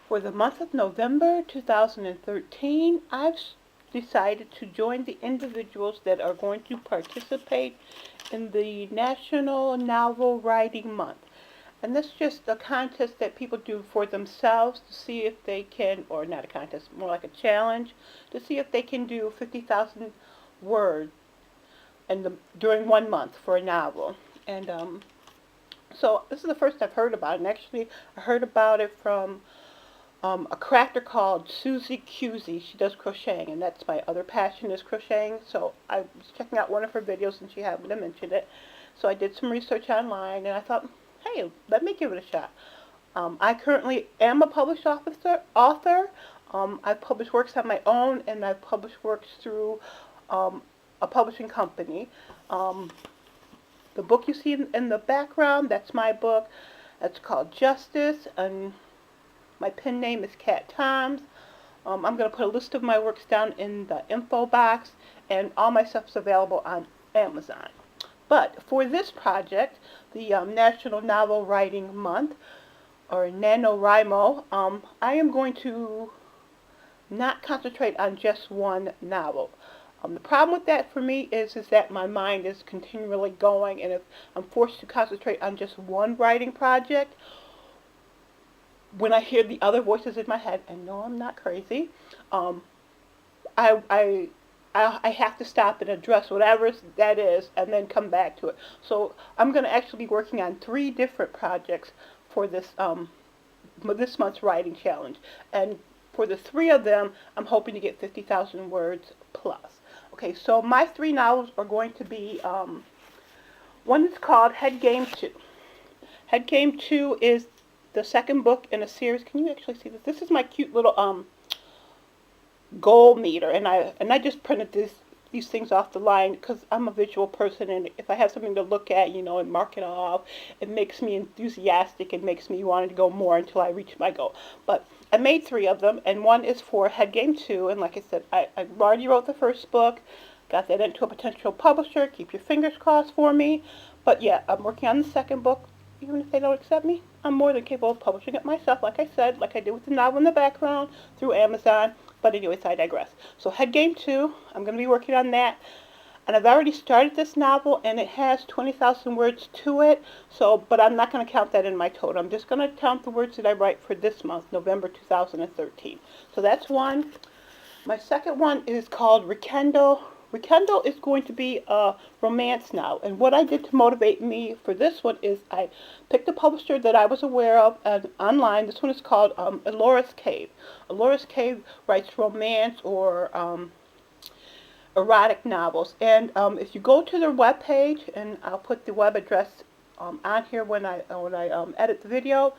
For the month of November 2013, I've decided to join the individuals that are going to participate in the National Novel Writing Month. And that's just a contest that people do for themselves to see if they can, or not a contest, more like a challenge, to see if they can do 50,000 words during 1 month for a novel. And so this is the first I've heard about it. And actually, I heard about it from a crafter called Susie Cusey. She does crocheting, and that's my other passion is crocheting. So I was checking out one of her videos, and she happened to mention it. So I did some research online, and I thought, hey, let me give it a shot. I currently am a published author. I've published works on my own, and I've published works through a publishing company. The book you see in the background, that's my book. It's called Justice, and my pen name is Kat Thoms. I'm going to put a list of my works down in the info box, and all my stuff is available on Amazon. But for this project, the National Novel Writing Month, or NaNoWriMo, I am going to not concentrate on just one novel. The problem with that for me is that my mind is continually going, and if I'm forced to concentrate on just one writing project, when I hear the other voices in my head, and no, I'm not crazy, I have to stop and address whatever that is, and then come back to it. So I'm going to actually be working on 3 different projects for this month's writing challenge, and for the 3 of them, I'm hoping to get 50,000 words plus. Okay, so my 3 novels are going to be one is called Head Game 2. Head Game 2 is the second book in a series. Can you actually see this? This is my cute little goal meter, and I just printed these things off the line because I'm a visual person, and if I have something to look at, and mark it off, it makes me enthusiastic and makes me want to go more until I reach my goal. But I made 3 of them, and one is for Head Game 2, and like I said, I already wrote the first book, got that into a potential publisher. Keep your fingers crossed for me. But yeah, I'm working on the second book. Even if they don't accept me, I'm more than capable of publishing it myself, like I said, like I did with the novel in the background through Amazon. But anyways, I digress. So Head Game 2, I'm going to be working on that. And I've already started this novel, and it has 20,000 words to it. But I'm not going to count that in my total. I'm just going to count the words that I write for this month, November 2013. So that's one. My second one is called Rekindle. Rekindle is going to be a romance now. And what I did to motivate me for this one is I picked a publisher that I was aware of online. This one is called Alora's Cave. Alora's Cave writes romance or erotic novels. And if you go to their webpage, and I'll put the web address on here when I edit the video,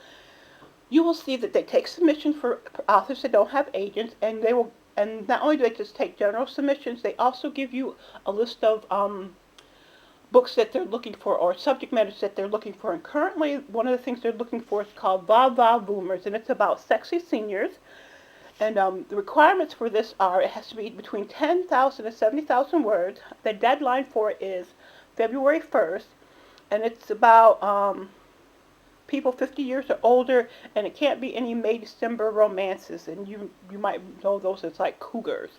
you will see that they take submissions for authors that don't have agents, and they will. And not only do they just take general submissions, they also give you a list of books that they're looking for, or subject matters that they're looking for. And currently, one of the things they're looking for is called Va Boomers, and it's about sexy seniors. And the requirements for this are it has to be between 10,000 and 70,000 words. The deadline for it is February 1st, and it's about people 50 years or older, and it can't be any May-December romances, and you might know those as like cougars,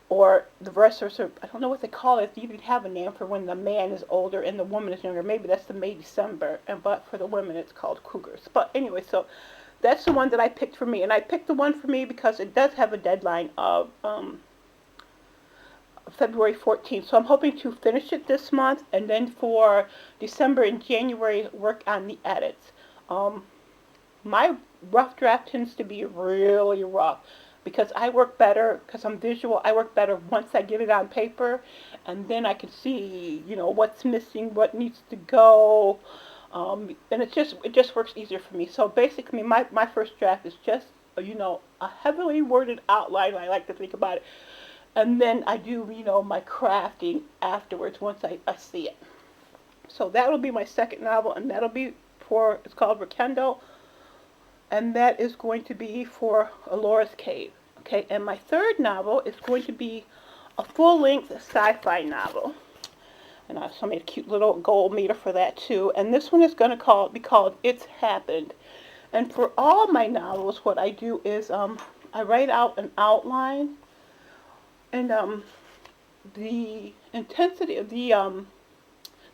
or the rest are, I don't know what they call it. They even have a name for when the man is older and the woman is younger. Maybe that's the May-December, but for the women it's called cougars. But anyway, so that's the one that I picked for me, and I picked the one for me because it does have a deadline of February 14th. So I'm hoping to finish it this month, and then for December and January work on the edits. My rough draft tends to be really rough because I work better, because I'm visual, I work better once I get it on paper, and then I can see, what's missing, what needs to go, and it just works easier for me. So basically my first draft is just, a heavily worded outline. I like to think about it. And then I do, my crafting afterwards once I see it. So that will be my second novel, and that'll be it's called Rekindle, and that is going to be for Alora's Cave. Okay, and my third novel is going to be a full-length sci-fi novel. And I made a cute little goal meter for that too. And this one is going to be called It's Happened. And for all my novels, what I do is I write out an outline, and the intensity of the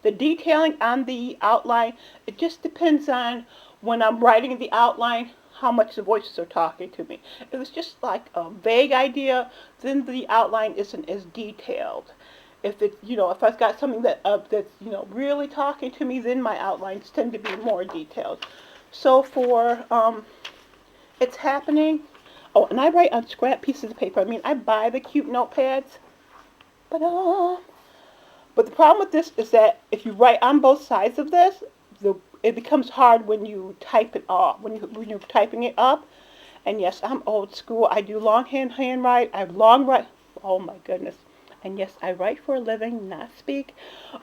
detailing on the outline, it just depends on when I'm writing the outline how much the voices are talking to me. If it's just like a vague idea, then the outline isn't as detailed. If it, if I've got something that's really talking to me, then my outlines tend to be more detailed. So for it's happening. Oh, and I write on scrap pieces of paper. I mean, I buy the cute notepads, but but the problem with this is that if you write on both sides of this, it becomes hard when you type it off, when you're typing it up. And yes, I'm old school. I do longhand handwrite. I long write. Oh my goodness. And yes, I write for a living, not speak.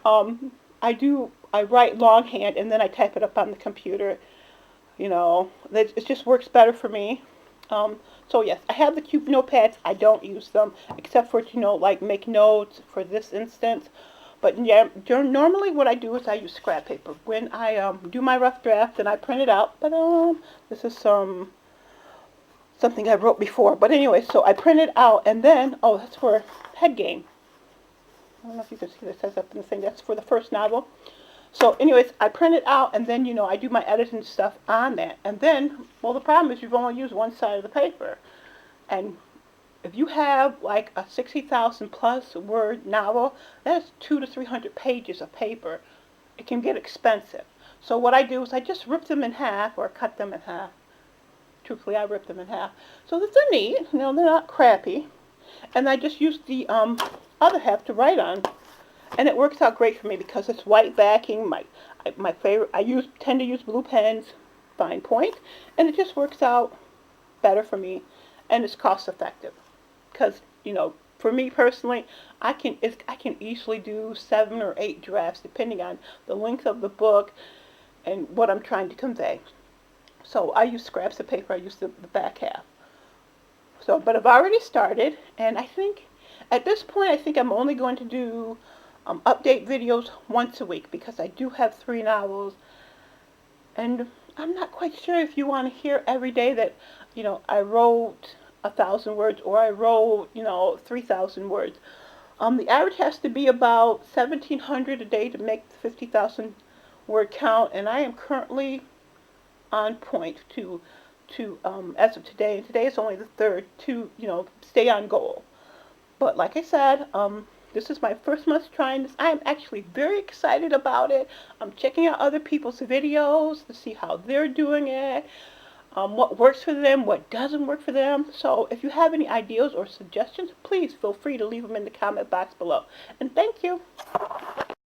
I do. I write longhand and then I type it up on the computer. It just works better for me. So yes, I have the cute notepads. I don't use them except for like make notes for this instance. But yeah, normally what I do is I use scrap paper. When I do my rough draft and I print it out, but this is something I wrote before. But anyway, so I print it out and then, that's for head game. I don't know if you can see this says up in the thing. That's for the first novel. So anyways, I print it out and then, I do my editing stuff on that. And then, well, the problem is you've only used one side of the paper. And if you have like a 60,000 plus word novel, that's 200 to 300 pages of paper. It can get expensive. So what I do is I just rip them in half or cut them in half. Truthfully, I rip them in half. So that they're neat, they're not crappy. And I just use the other half to write on. And it works out great for me because it's white backing. My favorite, tend to use blue pens, fine point. And it just works out better for me. And it's cost effective. Because, for me personally, I can easily do 7 or 8 drafts depending on the length of the book and what I'm trying to convey. So I use scraps of paper. I use the back half. So, but I've already started, and I think at this point, I think I'm only going to do update videos once a week because I do have 3 novels, and I'm not quite sure if you want to hear every day that, I wrote 1,000 words or I wrote, 3,000 words. The average has to be about 1,700 a day to make the 50,000 word count, and I am currently on point to as of today, and today is only the 3rd, to, stay on goal. But like I said, this is my first month trying this. I am actually very excited about it. I'm checking out other people's videos to see how they're doing it, what works for them, what doesn't work for them. So if you have any ideas or suggestions, please feel free to leave them in the comment box below. And thank you.